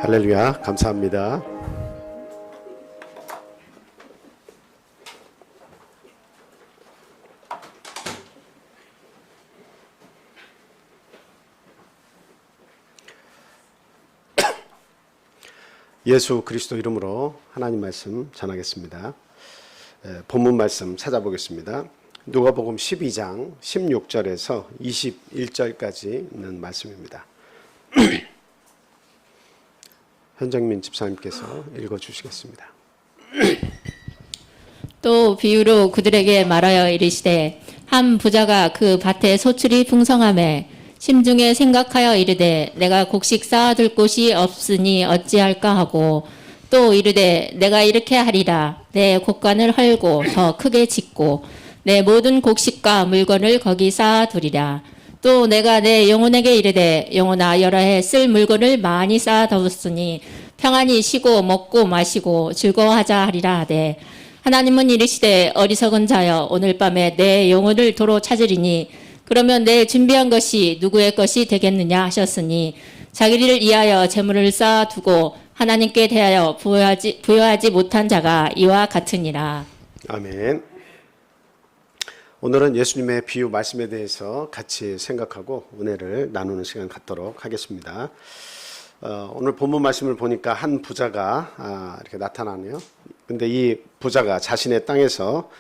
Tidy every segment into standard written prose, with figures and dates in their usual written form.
할렐루야, 감사합니다. 예수 그리스도 이름으로 하나님 말씀 전하겠습니다. 본문 말씀 찾아보겠습니다. 누가복음 12장 16절에서 21절까지 있는 말씀입니다. 현정민 집사님께서 읽어주시겠습니다. 또 비유로 그들에게 말하여 이르시되 한 부자가 그 밭에 소출이 풍성하매 심중에 생각하여 이르되 내가 곡식 쌓아둘 곳이 없으니 어찌할까 하고 또 이르되 내가 이렇게 하리라 내 곡간을 헐고 더 크게 짓고 내 모든 곡식과 물건을 거기 쌓아두리라. 또 내가 내 영혼에게 이르되 영혼아 여러 해 쓸 물건을 많이 쌓아두었으니 평안히 쉬고 먹고 마시고 즐거워하자 하리라 하되 하나님은 이르시되 어리석은 자여 오늘 밤에 내 영혼을 도로 찾으리니 그러면 내 준비한 것이 누구의 것이 되겠느냐 하셨으니 자기를 위하여 재물을 쌓아두고 하나님께 대하여 부여하지 못한 자가 이와 같으니라. 아멘. 오늘은 예수님의 비유 말씀에 대해서 같이 생각하고 은혜를 나누는 시간 갖도록 하겠습니다. 오늘 본문 말씀을 보니까 한 부자가 이렇게 나타나네요. 근데 이 부자가 자신의 땅에서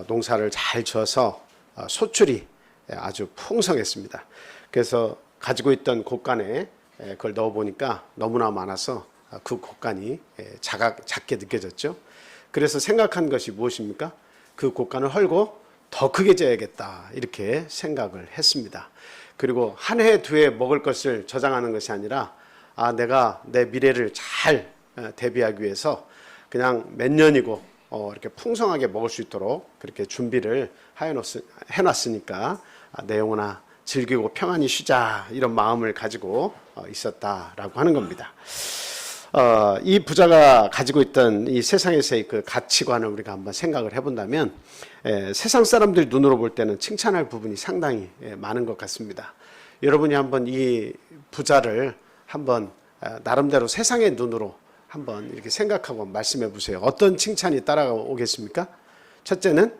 농사를 잘 지어서 소출이 아주 풍성했습니다. 그래서 가지고 있던 곡간에 그걸 넣어보니까 너무나 많아서 그 곡간이 작게 느껴졌죠. 그래서 생각한 것이 무엇입니까? 그 곡간을 헐고 더 크게 져야겠다 이렇게 생각을 했습니다. 그리고 한 해 두 해 먹을 것을 저장하는 것이 아니라 내가 내 미래를 잘 대비하기 위해서 그냥 몇 년이고 이렇게 풍성하게 먹을 수 있도록 그렇게 준비를 해놨으니까 내 영혼아 즐기고 평안히 쉬자 이런 마음을 가지고 있었다라고 하는 겁니다. 이 부자가 가지고 있던 이 세상에서의 그 가치관을 우리가 한번 생각을 해본다면 세상 사람들 눈으로 볼 때는 칭찬할 부분이 상당히 많은 것 같습니다. 여러분이 한번 이 부자를 한번 나름대로 세상의 눈으로 한번 이렇게 생각하고 말씀해 보세요. 어떤 칭찬이 따라오겠습니까? 첫째는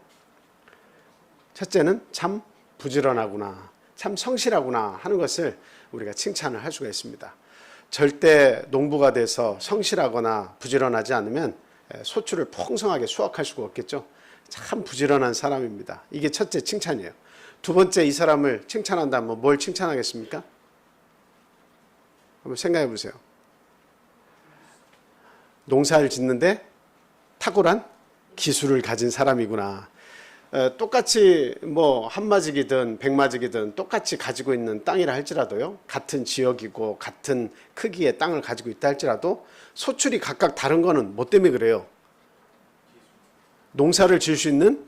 참 부지런하구나, 참 성실하구나 하는 것을 우리가 칭찬을 할 수가 있습니다. 절대 농부가 돼서 성실하거나 부지런하지 않으면 소출을 풍성하게 수확할 수가 없겠죠. 참 부지런한 사람입니다. 이게 첫째 칭찬이에요. 두 번째, 이 사람을 칭찬한다면 뭘 칭찬하겠습니까? 한번 생각해 보세요. 농사를 짓는데 탁월한 기술을 가진 사람이구나. 똑같이 뭐 한마직이든 백마직이든 똑같이 가지고 있는 땅이라 할지라도요, 같은 지역이고 같은 크기의 땅을 가지고 있다 할지라도 소출이 각각 다른 거는 뭐 때문에 그래요? 농사를 지을 수 있는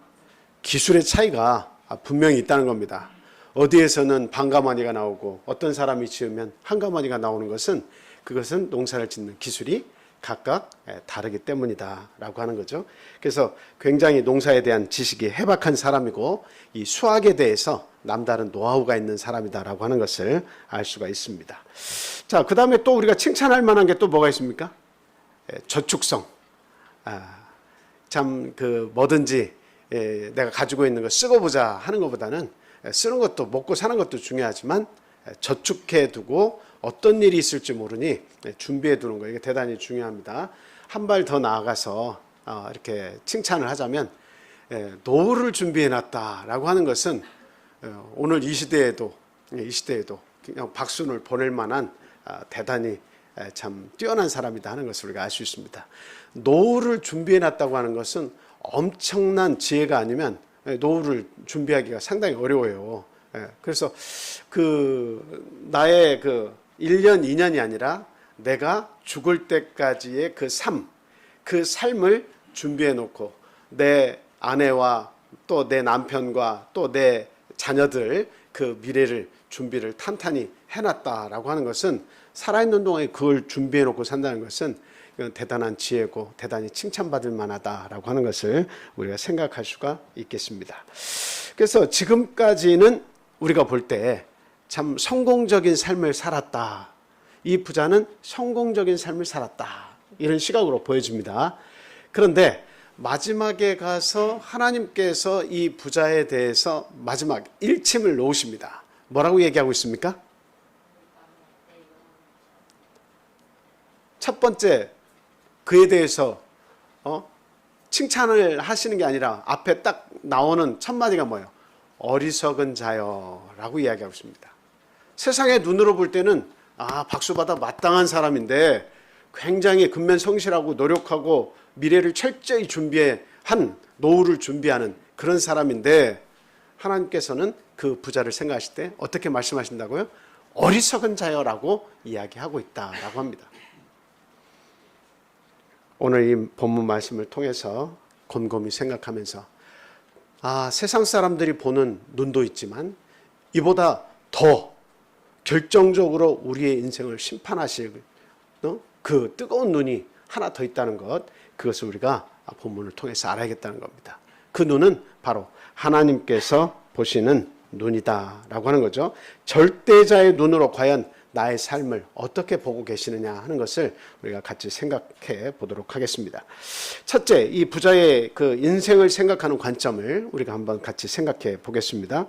기술의 차이가 분명히 있다는 겁니다. 어디에서는 반가마니가 나오고 어떤 사람이 지으면 한가마니가 나오는 것은 그것은 농사를 짓는 기술이 각각 다르기 때문이다라고 하는 거죠. 그래서 굉장히 농사에 대한 지식이 해박한 사람이고 이 수학에 대해서 남다른 노하우가 있는 사람이다라고 하는 것을 알 수가 있습니다. 자, 그 다음에 또 우리가 칭찬할 만한 게 또 뭐가 있습니까? 저축성. 참 그 뭐든지 내가 가지고 있는 거 쓰고 보자 하는 것보다는 쓰는 것도 먹고 사는 것도 중요하지만 저축해 두고 어떤 일이 있을지 모르니 준비해 두는 거, 이게 대단히 중요합니다. 한 발 더 나아가서 이렇게 칭찬을 하자면 노후를 준비해 놨다라고 하는 것은 오늘 이 시대에도 그냥 박수를 보낼 만한 대단히 참 뛰어난 사람이다 하는 것을 우리가 알 수 있습니다. 노후를 준비해 놨다고 하는 것은 엄청난 지혜가 아니면 노후를 준비하기가 상당히 어려워요. 그래서 나의 1년, 2년이 아니라 내가 죽을 때까지의 그 삶을 준비해 놓고 내 아내와 또 내 남편과 또 내 자녀들 그 미래를 준비를 탄탄히 해놨다라고 하는 것은 살아있는 동안에 그걸 준비해 놓고 산다는 것은 이건 대단한 지혜고 대단히 칭찬받을 만하다라고 하는 것을 우리가 생각할 수가 있겠습니다. 그래서 지금까지는 우리가 볼 때 참 성공적인 삶을 살았다. 이 부자는 성공적인 삶을 살았다. 이런 시각으로 보여집니다. 그런데 마지막에 가서 하나님께서 이 부자에 대해서 마지막 일침을 놓으십니다. 뭐라고 얘기하고 있습니까? 첫 번째 그에 대해서 칭찬을 하시는 게 아니라 앞에 딱 나오는 첫 마디가 뭐예요? 어리석은 자여라고 이야기하고 있습니다. 세상의 눈으로 볼 때는 박수받아 마땅한 사람인데 굉장히 근면성실하고 노력하고 미래를 철저히 준비한 노후를 준비하는 그런 사람인데 하나님께서는 그 부자를 생각하실 때 어떻게 말씀하신다고요? 어리석은 자여라고 이야기하고 있다라고 합니다. 오늘 이 본문 말씀을 통해서 곰곰이 생각하면서 세상 사람들이 보는 눈도 있지만 이보다 더 결정적으로 우리의 인생을 심판하실 그 뜨거운 눈이 하나 더 있다는 것, 그것을 우리가 본문을 통해서 알아야겠다는 겁니다. 그 눈은 바로 하나님께서 보시는 눈이다라고 하는 거죠. 절대자의 눈으로 과연 나의 삶을 어떻게 보고 계시느냐 하는 것을 우리가 같이 생각해 보도록 하겠습니다. 첫째, 이 부자의 그 인생을 생각하는 관점을 우리가 한번 같이 생각해 보겠습니다.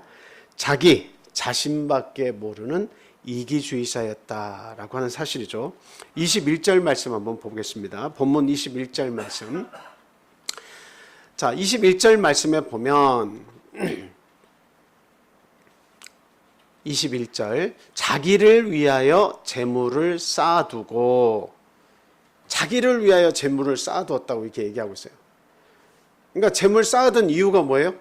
자기 자신밖에 모르는 이기주의자였다라고 하는 사실이죠. 21절 말씀 한번 보겠습니다. 본문 21절 말씀. 자, 21절 말씀에 보면 21절 자기를 위하여 재물을 쌓아두고, 자기를 위하여 재물을 쌓아두었다고 이렇게 얘기하고 있어요. 그러니까 재물 쌓아둔 이유가 뭐예요?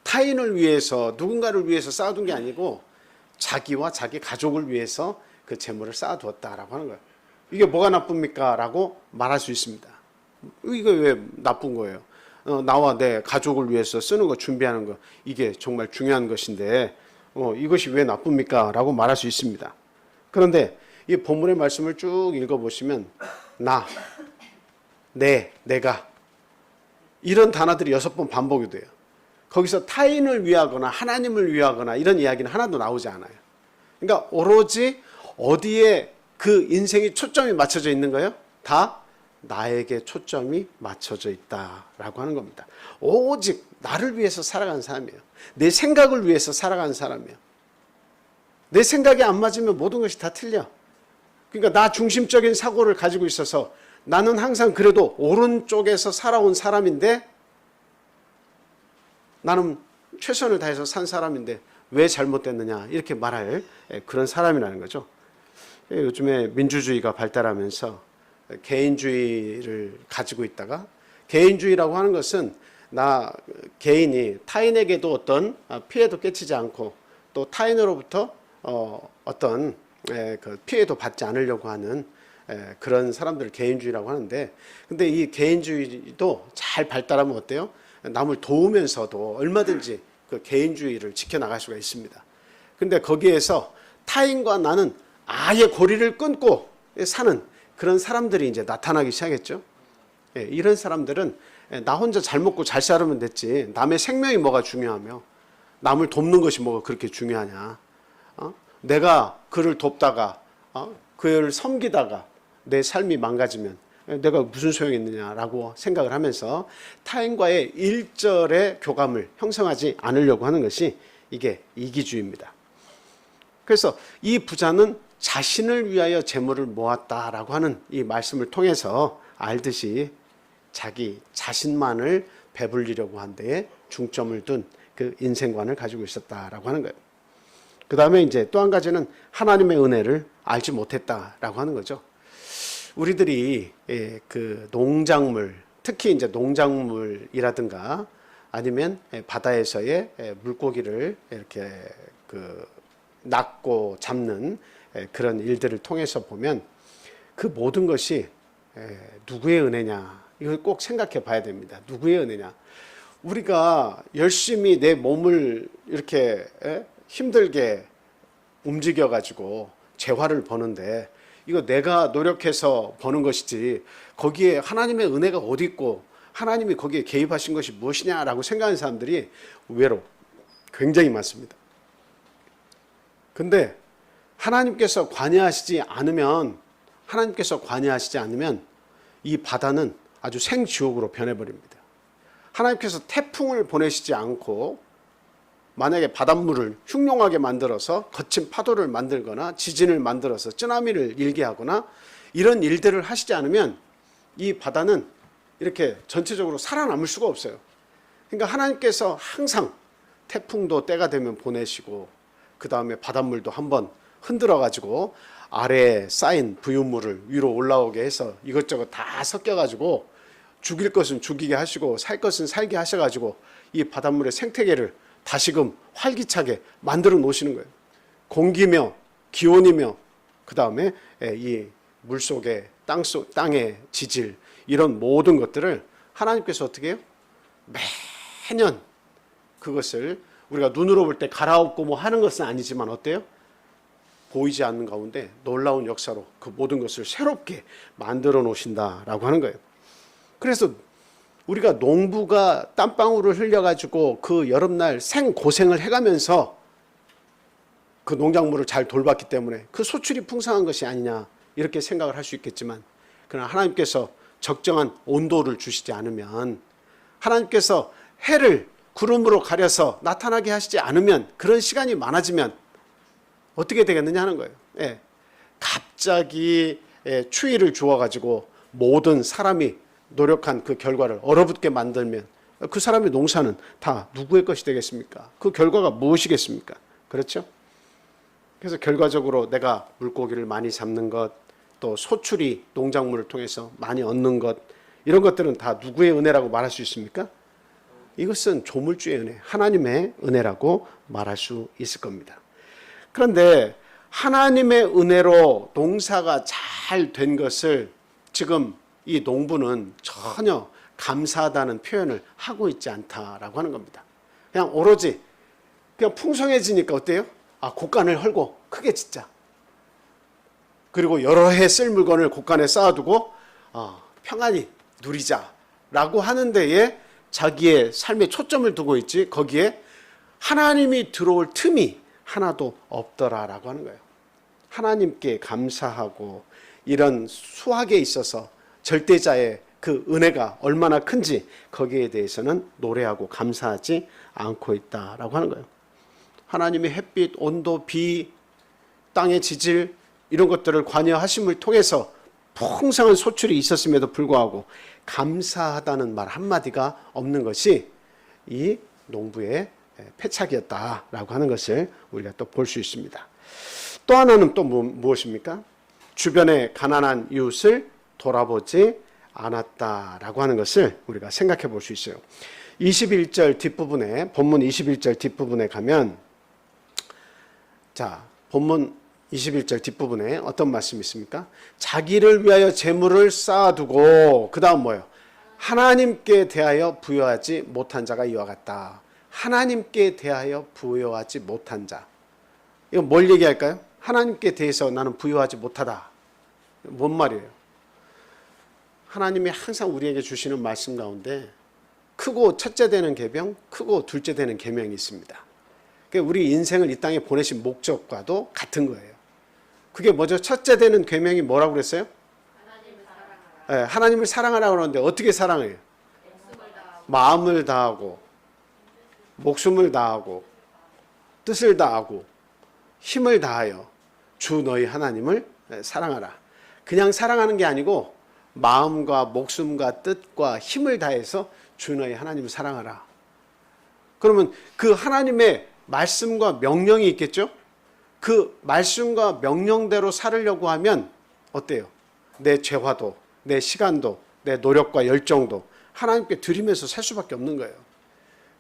타인을 위해서, 누군가를 위해서 쌓아둔 게 아니고 자기와 자기 가족을 위해서 그 재물을 쌓아두었다라고 하는 거예요. 이게 뭐가 나쁩니까? 라고 말할 수 있습니다. 이거 왜 나쁜 거예요? 나와 내 가족을 위해서 쓰는 거, 준비하는 거, 이게 정말 중요한 것인데 이것이 왜 나쁩니까? 라고 말할 수 있습니다. 그런데 이 본문의 말씀을 쭉 읽어보시면 내가 이런 단어들이 6번 반복이 돼요. 거기서 타인을 위하거나 하나님을 위하거나 이런 이야기는 하나도 나오지 않아요. 그러니까 오로지 어디에 그 인생이 초점이 맞춰져 있는 거예요? 다 나에게 초점이 맞춰져 있다라고 하는 겁니다. 오직 나를 위해서 살아가는 사람이에요. 내 생각을 위해서 살아가는 사람이에요. 내 생각이 안 맞으면 모든 것이 다 틀려. 그러니까 나 중심적인 사고를 가지고 있어서 나는 항상 그래도 오른쪽에서 살아온 사람인데, 나는 최선을 다해서 산 사람인데 왜 잘못됐느냐 이렇게 말할 그런 사람이라는 거죠. 요즘에 민주주의가 발달하면서 개인주의를 가지고 있다가, 개인주의라고 하는 것은 나 개인이 타인에게도 어떤 피해도 끼치지 않고 또 타인으로부터 어떤 그 피해도 받지 않으려고 하는 그런 사람들을 개인주의라고 하는데, 근데 이 개인주의도 잘 발달하면 어때요? 남을 도우면서도 얼마든지 그 개인주의를 지켜나갈 수가 있습니다. 근데 거기에서 타인과 나는 아예 고리를 끊고 사는 그런 사람들이 이제 나타나기 시작했죠. 예, 이런 사람들은 나 혼자 잘 먹고 잘 살면 됐지 남의 생명이 뭐가 중요하며 남을 돕는 것이 뭐가 그렇게 중요하냐. 내가 그를 돕다가 그를 섬기다가 내 삶이 망가지면 내가 무슨 소용이 있느냐라고 생각을 하면서 타인과의 일절의 교감을 형성하지 않으려고 하는 것이 이게 이기주의입니다. 그래서 이 부자는 자신을 위하여 재물을 모았다라고 하는 이 말씀을 통해서 알듯이 자기 자신만을 배불리려고 한 데에 중점을 둔 그 인생관을 가지고 있었다라고 하는 거예요. 그 다음에 이제 또 한 가지는 하나님의 은혜를 알지 못했다라고 하는 거죠. 우리들이 그 농작물, 특히 이제 농작물이라든가 아니면 바다에서의 물고기를 이렇게 그 낚고 잡는 그런 일들을 통해서 보면 그 모든 것이 누구의 은혜냐 이걸 꼭 생각해 봐야 됩니다. 누구의 은혜냐. 우리가 열심히 내 몸을 이렇게 힘들게 움직여 가지고 재화를 버는데 이거 내가 노력해서 버는 것이지 거기에 하나님의 은혜가 어디 있고 하나님이 거기에 개입하신 것이 무엇이냐라고 생각하는 사람들이 의외로 굉장히 많습니다. 근데 하나님께서 관여하시지 않으면 이 바다는 아주 생지옥으로 변해버립니다. 하나님께서 태풍을 보내시지 않고 만약에 바닷물을 흉룡하게 만들어서 거친 파도를 만들거나 지진을 만들어서 쓰나미를 일게 하거나 이런 일들을 하시지 않으면 이 바다는 이렇게 전체적으로 살아남을 수가 없어요. 그러니까 하나님께서 항상 태풍도 때가 되면 보내시고 그 다음에 바닷물도 한번 흔들어 가지고 아래에 쌓인 부유물을 위로 올라오게 해서 이것저것 다 섞여 가지고 죽일 것은 죽이게 하시고 살 것은 살게 하셔가지고 이 바닷물의 생태계를 다시금 활기차게 만들어 놓으시는 거예요. 공기며 기온이며 그 다음에 이 물속의 땅의 지질 이런 모든 것들을 하나님께서 어떻게 해요? 매년 그것을 우리가 눈으로 볼 때 갈아엎고 뭐 하는 것은 아니지만 어때요? 보이지 않는 가운데 놀라운 역사로 그 모든 것을 새롭게 만들어 놓으신다라고 하는 거예요. 그래서 우리가 농부가 땀방울을 흘려가지고 그 여름날 생고생을 해가면서 그 농작물을 잘 돌봤기 때문에 그 소출이 풍성한 것이 아니냐 이렇게 생각을 할 수 있겠지만 그러나 하나님께서 적정한 온도를 주시지 않으면 하나님께서 해를 구름으로 가려서 나타나게 하시지 않으면 그런 시간이 많아지면 어떻게 되겠느냐 하는 거예요. 갑자기 추위를 주어가지고 모든 사람이 노력한 그 결과를 얼어붙게 만들면 그 사람의 농사는 다 누구의 것이 되겠습니까? 그 결과가 무엇이겠습니까? 그렇죠? 그래서 결과적으로 내가 물고기를 많이 잡는 것, 또 소출이 농작물을 통해서 많이 얻는 것, 이런 것들은 다 누구의 은혜라고 말할 수 있습니까? 이것은 조물주의 은혜, 하나님의 은혜라고 말할 수 있을 겁니다. 그런데 하나님의 은혜로 농사가 잘 된 것을 지금 이 농부는 전혀 감사하다는 표현을 하고 있지 않다라고 하는 겁니다. 그냥 오로지 그냥 풍성해지니까 어때요? 곡간을 헐고 크게 짓자. 그리고 여러 해 쓸 물건을 곡간에 쌓아두고 평안히 누리자라고 하는 데에 자기의 삶에 초점을 두고 있지 거기에 하나님이 들어올 틈이 하나도 없더라라고 하는 거예요. 하나님께 감사하고 이런 수확에 있어서 절대자의 그 은혜가 얼마나 큰지 거기에 대해서는 노래하고 감사하지 않고 있다라고 하는 거예요. 하나님의 햇빛, 온도, 비, 땅의 지질 이런 것들을 관여하심을 통해서 풍성한 소출이 있었음에도 불구하고 감사하다는 말 한마디가 없는 것이 이 농부의 패착이었다라고 하는 것을 우리가 또 볼 수 있습니다. 또 하나는 또 무엇입니까? 주변의 가난한 이웃을 돌아보지 않았다라고 하는 것을 우리가 생각해 볼 수 있어요. 21절 뒷부분에 본문 21절 뒷부분에 가면 자, 본문 21절 뒷부분에 어떤 말씀이 있습니까? 자기를 위하여 재물을 쌓아두고 그 다음 뭐예요? 하나님께 대하여 부여하지 못한 자가 이와 같다. 하나님께 대하여 부여하지 못한 자. 이거 뭘 얘기할까요? 하나님께 대해서 나는 부여하지 못하다. 뭔 말이에요? 하나님이 항상 우리에게 주시는 말씀 가운데 크고 첫째 되는 계명, 크고 둘째 되는 계명이 있습니다. 그게 우리 인생을 이 땅에 보내신 목적과도 같은 거예요. 그게 뭐죠? 첫째 되는 계명이 뭐라고 그랬어요? 하나님을 사랑하라고 그러는데 어떻게 사랑해요? 마음을 다하고, 목숨을 다하고, 뜻을 다하고, 힘을 다하여 주 너희 하나님을 사랑하라. 그냥 사랑하는 게 아니고 마음과 목숨과 뜻과 힘을 다해서 주 너희 하나님을 사랑하라. 그러면 그 하나님의 말씀과 명령이 있겠죠? 그 말씀과 명령대로 살으려고 하면 어때요? 내 재화도, 내 시간도, 내 노력과 열정도 하나님께 드리면서 살 수밖에 없는 거예요.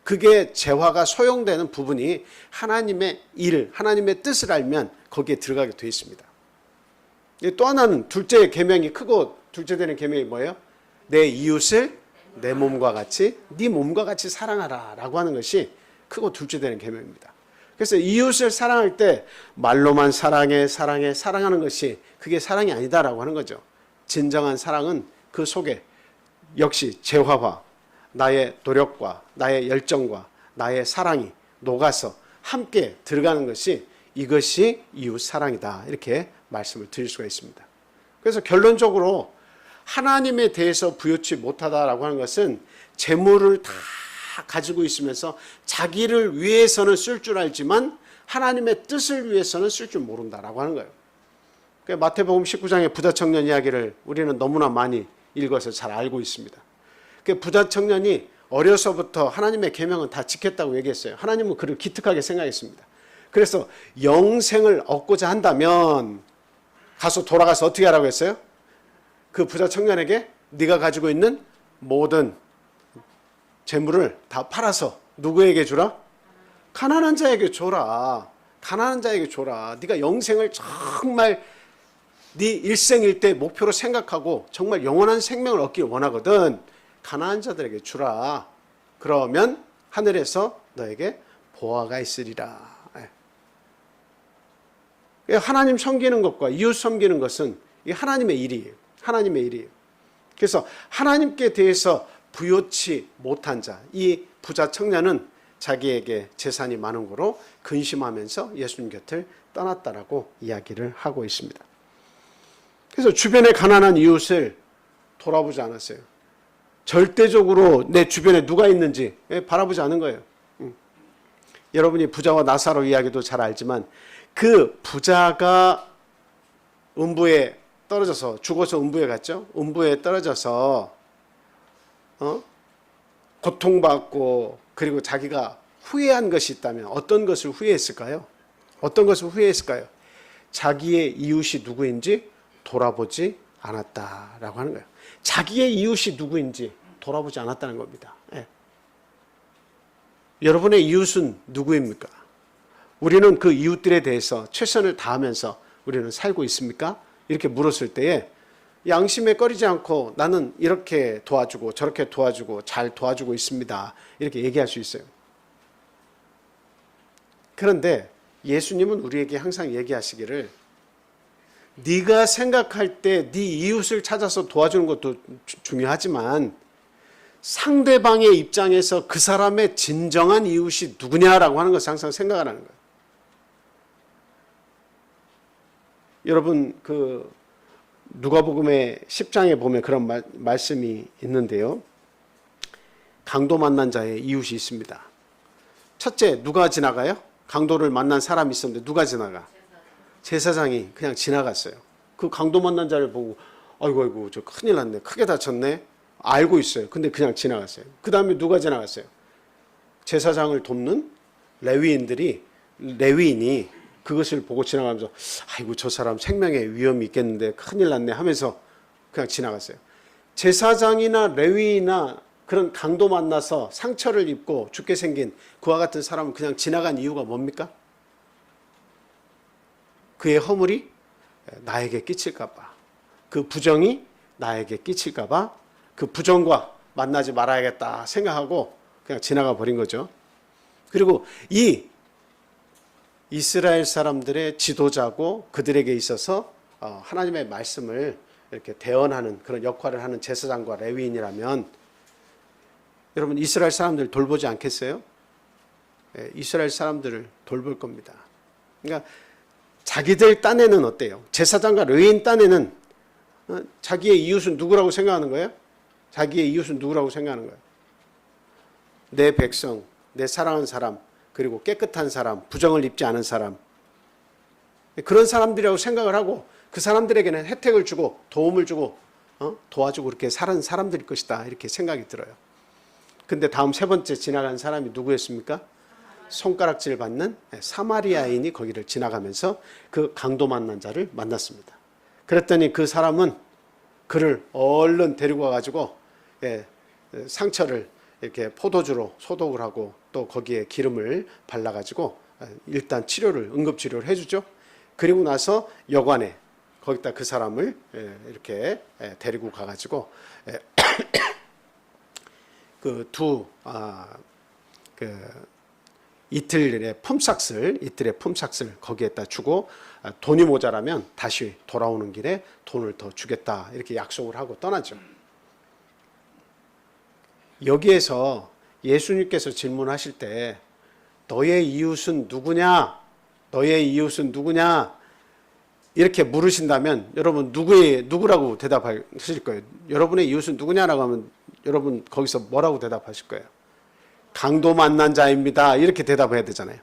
그게 재화가 소용되는 부분이 하나님의 일, 하나님의 뜻을 알면 거기에 들어가게 되어 있습니다. 또 하나는 둘째 계명이 크고 둘째 되는 계명이 뭐예요? 내 이웃을 내 몸과 같이, 네 몸과 같이 사랑하라 라고 하는 것이 크고 둘째 되는 계명입니다. 그래서 이웃을 사랑할 때 말로만 사랑하는 것이 그게 사랑이 아니다라고 하는 거죠. 진정한 사랑은 그 속에 역시 재화와 나의 노력과 나의 열정과 나의 사랑이 녹아서 함께 들어가는 것이 이것이 이웃 사랑이다. 이렇게 말씀을 드릴 수가 있습니다. 그래서 결론적으로 하나님에 대해서 부여치 못하다라고 하는 것은 재물을 다 가지고 있으면서 자기를 위해서는 쓸 줄 알지만 하나님의 뜻을 위해서는 쓸 줄 모른다라고 하는 거예요. 마태복음 19장의 부자 청년 이야기를 우리는 너무나 많이 읽어서 잘 알고 있습니다. 부자 청년이 어려서부터 하나님의 계명은 다 지켰다고 얘기했어요. 하나님은 그를 기특하게 생각했습니다. 그래서 영생을 얻고자 한다면 돌아가서 어떻게 하라고 했어요? 그 부자 청년에게 네가 가지고 있는 모든 재물을 다 팔아서 누구에게 주라? 가난한 자에게 줘라. 가난한 자에게 줘라. 네가 영생을 정말 네 일생일대 목표로 생각하고 정말 영원한 생명을 얻길 원하거든. 가난한 자들에게 주라. 그러면 하늘에서 너에게 보화가 있으리라. 하나님 섬기는 것과 이웃 섬기는 것은 하나님의 일이에요. 하나님의 일이에요. 그래서 하나님께 대해서 부요치 못한 자, 이 부자 청년은 자기에게 재산이 많은 거로 근심하면서 예수님 곁을 떠났다라고 이야기를 하고 있습니다. 그래서 주변에 가난한 이웃을 돌아보지 않았어요. 절대적으로 내 주변에 누가 있는지 바라보지 않은 거예요. 여러분이 부자와 나사로 이야기도 잘 알지만 그 부자가 음부에 떨어져서 죽어서 음부에 갔죠. 음부에 떨어져서 고통받고 그리고 자기가 후회한 것이 있다면 어떤 것을 후회했을까요? 어떤 것을 후회했을까요? 자기의 이웃이 누구인지 돌아보지 않았다라고 하는 거예요. 자기의 이웃이 누구인지 돌아보지 않았다는 겁니다. 예. 여러분의 이웃은 누구입니까? 우리는 그 이웃들에 대해서 최선을 다하면서 우리는 살고 있습니까? 이렇게 물었을 때에 양심에 꺼리지 않고 나는 이렇게 도와주고 저렇게 도와주고 잘 도와주고 있습니다. 이렇게 얘기할 수 있어요. 그런데 예수님은 우리에게 항상 얘기하시기를 네가 생각할 때 네 이웃을 찾아서 도와주는 것도 중요하지만 상대방의 입장에서 그 사람의 진정한 이웃이 누구냐라고 하는 것을 항상 생각하라는 거예요. 여러분 누가복음의 10장에 보면 그런 말씀이 있는데요. 강도 만난 자의 이웃이 있습니다. 첫째, 누가 지나가요? 강도를 만난 사람이 있었는데 누가 지나가? 제사장이 그냥 지나갔어요. 그 강도 만난 자를 보고 아이고 저 큰일 났네. 크게 다쳤네. 알고 있어요. 근데 그냥 지나갔어요. 그 다음에 누가 지나갔어요? 제사장을 돕는 레위인이 그것을 보고 지나가면서 아이고 저 사람 생명에 위험이 있겠는데 큰일 났네 하면서 그냥 지나갔어요. 제사장이나 레위나 그런 강도 만나서 상처를 입고 죽게 생긴 그와 같은 사람은 그냥 지나간 이유가 뭡니까? 그의 허물이 나에게 끼칠까 봐, 그 부정이 나에게 끼칠까 봐 그 부정과 만나지 말아야겠다 생각하고 그냥 지나가 버린 거죠. 그리고 이 이스라엘 사람들의 지도자고 그들에게 있어서 하나님의 말씀을 이렇게 대언하는 그런 역할을 하는 제사장과 레위인이라면 여러분 이스라엘 사람들 돌보지 않겠어요? 예, 이스라엘 사람들을 돌볼 겁니다. 그러니까 자기들 딴에는 어때요? 제사장과 레위인 딴에는 자기의 이웃은 누구라고 생각하는 거예요? 자기의 이웃은 누구라고 생각하는 거예요? 내 백성, 내 사랑하는 사람, 그리고 깨끗한 사람, 부정을 입지 않은 사람, 그런 사람들이라고 생각을 하고 그 사람들에게는 혜택을 주고 도움을 주고 도와주고 그렇게 사는 사람들일 것이다 이렇게 생각이 들어요. 근데 다음 세 번째 지나간 사람이 누구였습니까? 손가락질 받는 사마리아인이 거기를 지나가면서 그 강도 만난 자를 만났습니다. 그랬더니 그 사람은 그를 얼른 데리고 와가지고 상처를 이렇게 포도주로 소독을 하고 또 거기에 기름을 발라가지고 일단 응급치료를 해주죠. 그리고 나서 여관에 거기다 그 사람을 이렇게 데리고 가가지고 이틀의 품삯을 거기에다 주고 돈이 모자라면 다시 돌아오는 길에 돈을 더 주겠다 이렇게 약속을 하고 떠나죠. 여기에서 예수님께서 질문하실 때 너의 이웃은 누구냐? 너의 이웃은 누구냐? 이렇게 물으신다면 여러분 누구라고 대답하실 거예요? 여러분의 이웃은 누구냐라고 하면 여러분 거기서 뭐라고 대답하실 거예요? 강도 만난 자입니다. 이렇게 대답해야 되잖아요.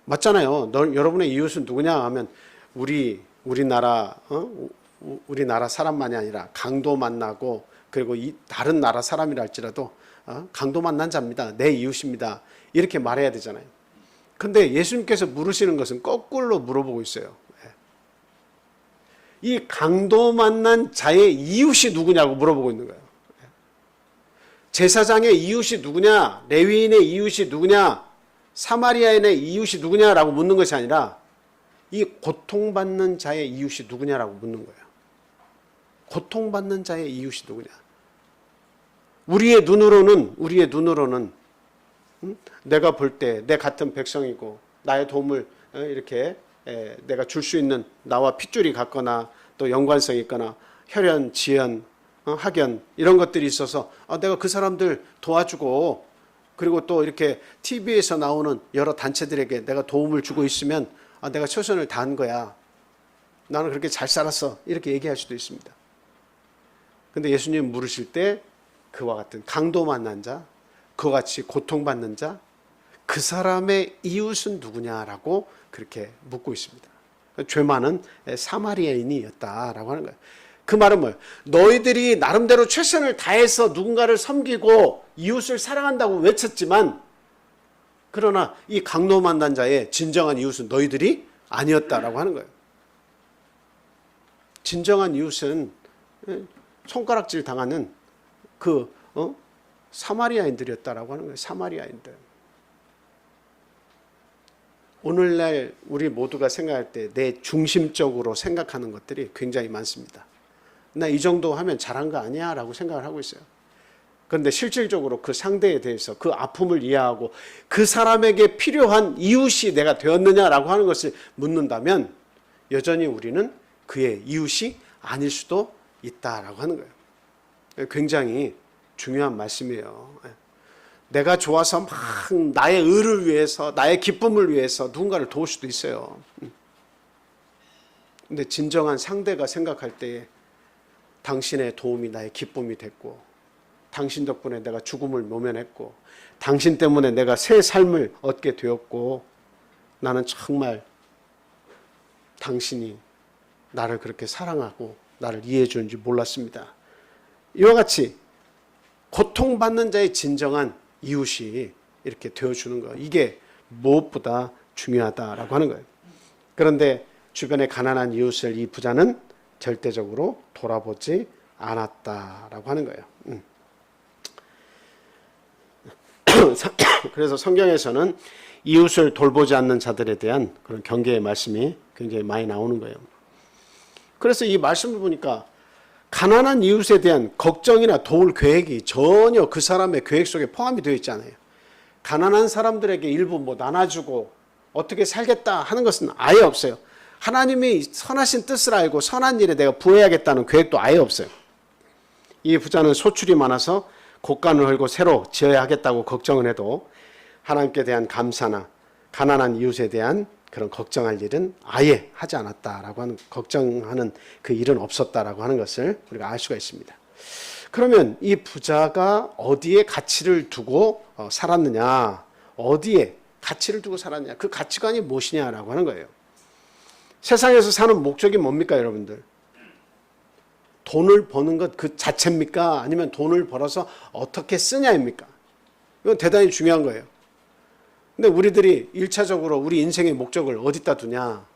맞잖아요. 여러분의 이웃은 누구냐 하면 우리나라 사람만이 아니라 강도 만나고 그리고 다른 나라 사람이라 할지라도 강도 만난 자입니다. 내 이웃입니다. 이렇게 말해야 되잖아요. 근데 예수님께서 물으시는 것은 거꾸로 물어보고 있어요. 이 강도 만난 자의 이웃이 누구냐고 물어보고 있는 거예요. 제사장의 이웃이 누구냐, 레위인의 이웃이 누구냐, 사마리아인의 이웃이 누구냐라고 묻는 것이 아니라 이 고통받는 자의 이웃이 누구냐라고 묻는 거예요. 고통받는 자의 이웃이 누구냐. 우리의 눈으로는 내가 볼 때 내 같은 백성이고 나의 도움을 이렇게 내가 줄 수 있는 나와 핏줄이 같거나 또 연관성이 있거나 혈연, 지연, 학연 이런 것들이 있어서 내가 그 사람들 도와주고 그리고 또 이렇게 TV에서 나오는 여러 단체들에게 내가 도움을 주고 있으면 내가 최선을 다한 거야. 나는 그렇게 잘 살았어. 이렇게 얘기할 수도 있습니다. 근데 예수님 물으실 때 그와 같은 강도 만난 자, 그와 같이 고통받는 자, 그 사람의 이웃은 누구냐라고 그렇게 묻고 있습니다. 죄 많은 사마리아인이었다라고 하는 거예요. 그 말은 뭐예요? 너희들이 나름대로 최선을 다해서 누군가를 섬기고 이웃을 사랑한다고 외쳤지만 그러나 이 강도 만난 자의 진정한 이웃은 너희들이 아니었다라고 하는 거예요. 진정한 이웃은 손가락질 당하는 사마리아인들이었다라고 하는 거예요. 사마리아인들. 오늘날 우리 모두가 생각할 때 내 중심적으로 생각하는 것들이 굉장히 많습니다. 나 이 정도 하면 잘한 거 아니야? 라고 생각을 하고 있어요. 그런데 실질적으로 그 상대에 대해서 그 아픔을 이해하고 그 사람에게 필요한 이웃이 내가 되었느냐라고 하는 것을 묻는다면 여전히 우리는 그의 이웃이 아닐 수도 있다라고 하는 거예요. 굉장히 중요한 말씀이에요. 내가 좋아서 막 나의 의를 위해서 나의 기쁨을 위해서 누군가를 도울 수도 있어요. 근데 진정한 상대가 생각할 때 당신의 도움이 나의 기쁨이 됐고 당신 덕분에 내가 죽음을 모면했고 당신 때문에 내가 새 삶을 얻게 되었고 나는 정말 당신이 나를 그렇게 사랑하고 나를 이해해 주는지 몰랐습니다. 이와 같이 고통받는 자의 진정한 이웃이 이렇게 되어주는 거, 이게 무엇보다 중요하다라고 하는 거예요. 그런데 주변에 가난한 이웃을 이 부자는 절대적으로 돌아보지 않았다라고 하는 거예요. 그래서 성경에서는 이웃을 돌보지 않는 자들에 대한 그런 경계의 말씀이 굉장히 많이 나오는 거예요. 그래서 이 말씀을 보니까 가난한 이웃에 대한 걱정이나 도울 계획이 전혀 그 사람의 계획 속에 포함이 되어 있지 않아요. 가난한 사람들에게 일부 나눠주고 어떻게 살겠다 하는 것은 아예 없어요. 하나님이 선하신 뜻을 알고 선한 일에 내가 부해야겠다는 계획도 아예 없어요. 이 부자는 소출이 많아서 곳간을 헐고 새로 지어야 하겠다고 걱정을 해도 하나님께 대한 감사나 가난한 이웃에 대한 그런 걱정할 일은 아예 하지 않았다라고 하는, 걱정하는 그 일은 없었다라고 하는 것을 우리가 알 수가 있습니다. 그러면 이 부자가 어디에 가치를 두고 살았느냐, 어디에 가치를 두고 살았냐, 그 가치관이 무엇이냐라고 하는 거예요. 세상에서 사는 목적이 뭡니까, 여러분들? 돈을 버는 것 그 자체입니까? 아니면 돈을 벌어서 어떻게 쓰냐입니까? 이건 대단히 중요한 거예요. 근데 우리들이 1차적으로 우리 인생의 목적을 어디다 두냐?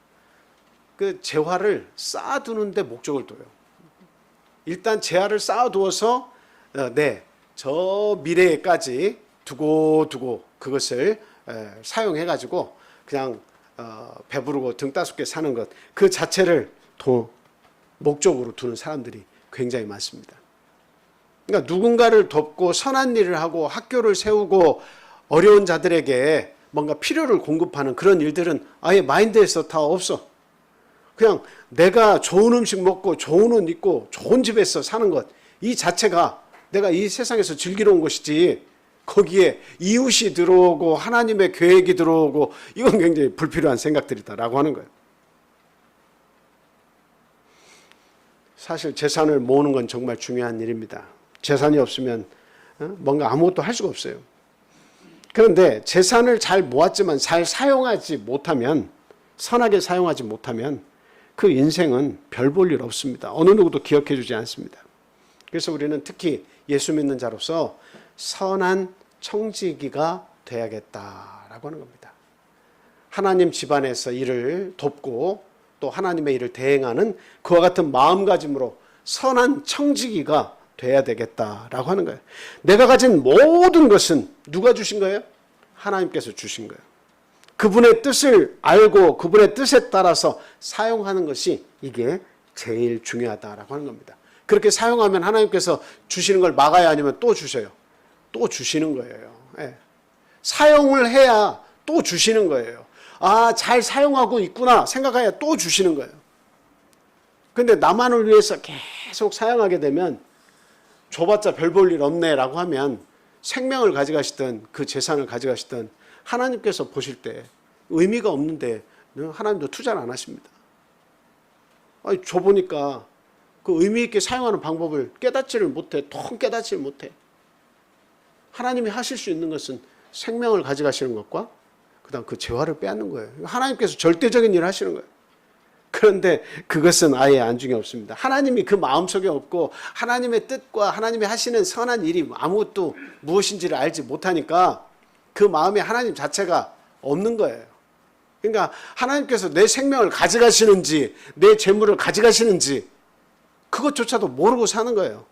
그 재화를 쌓아두는데 목적을 둬요. 일단 재화를 쌓아두어서 저 미래에까지 두고 그것을 사용해가지고 그냥 배부르고 등 따숩게 사는 것, 그 자체를 목적으로 두는 사람들이 굉장히 많습니다. 그러니까 누군가를 돕고 선한 일을 하고 학교를 세우고 어려운 자들에게 뭔가 필요를 공급하는 그런 일들은 아예 마인드에서 다 없어. 그냥 내가 좋은 음식 먹고 좋은 옷 입고 좋은 집에서 사는 것, 이 자체가 내가 이 세상에서 즐기러온 것이지, 거기에 이웃이 들어오고 하나님의 계획이 들어오고 이건 굉장히 불필요한 생각들이다라고 하는 거예요. 사실 재산을 모으는 건 정말 중요한 일입니다. 재산이 없으면 뭔가 아무것도 할 수가 없어요. 그런데 재산을 잘 모았지만 잘 사용하지 못하면, 선하게 사용하지 못하면 그 인생은 별 볼 일 없습니다. 어느 누구도 기억해 주지 않습니다. 그래서 우리는 특히 예수 믿는 자로서 선한 청지기가 돼야겠다라고 하는 겁니다. 하나님 집안에서 일을 돕고 또 하나님의 일을 대행하는 그와 같은 마음가짐으로 선한 청지기가 돼야 되겠다라고 하는 거예요. 내가 가진 모든 것은 누가 주신 거예요? 하나님께서 주신 거예요. 그분의 뜻을 알고 그분의 뜻에 따라서 사용하는 것이 이게 제일 중요하다라고 하는 겁니다. 그렇게 사용하면 하나님께서 주시는 걸 막아야, 아니면 또 주셔요. 또 주시는 거예요. 예. 사용을 해야 또 주시는 거예요. 아, 잘 사용하고 있구나 생각해야 또 주시는 거예요. 근데 나만을 위해서 계속 사용하게 되면 줘봤자 별 볼 일 없네라고 하면 생명을 가져가시든 그 재산을 가져가시든 하나님께서 보실 때 의미가 없는데 하나님도 투자를 안 하십니다. 아니, 줘보니까 그 의미 있게 사용하는 방법을 깨닫지를 못해. 통 깨닫지를 못해. 하나님이 하실 수 있는 것은 생명을 가져가시는 것과 그다음 그 재화를 빼앗는 거예요. 하나님께서 절대적인 일을 하시는 거예요. 그런데 그것은 아예 안중에 없습니다. 하나님이 그 마음속에 없고 하나님의 뜻과 하나님이 하시는 선한 일이 아무것도 무엇인지를 알지 못하니까 그 마음에 하나님 자체가 없는 거예요. 그러니까 하나님께서 내 생명을 가져가시는지 내 재물을 가져가시는지 그것조차도 모르고 사는 거예요.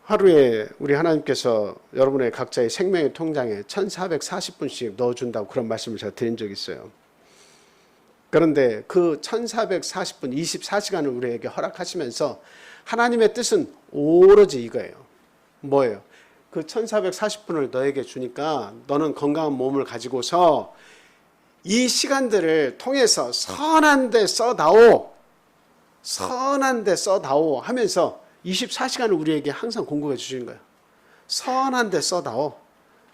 하루에 우리 하나님께서 여러분의 각자의 생명의 통장에 1440분씩 넣어준다고 그런 말씀을 제가 드린 적이 있어요. 그런데 그 1440분 24시간을 우리에게 허락하시면서 하나님의 뜻은 오로지 이거예요. 뭐예요? 그 1440분을 너에게 주니까 너는 건강한 몸을 가지고서 이 시간들을 통해서 선한 데 써다오, 선한 데 써다오 하면서 24시간을 우리에게 항상 공급해 주시는 거예요. 선한 데 써다오.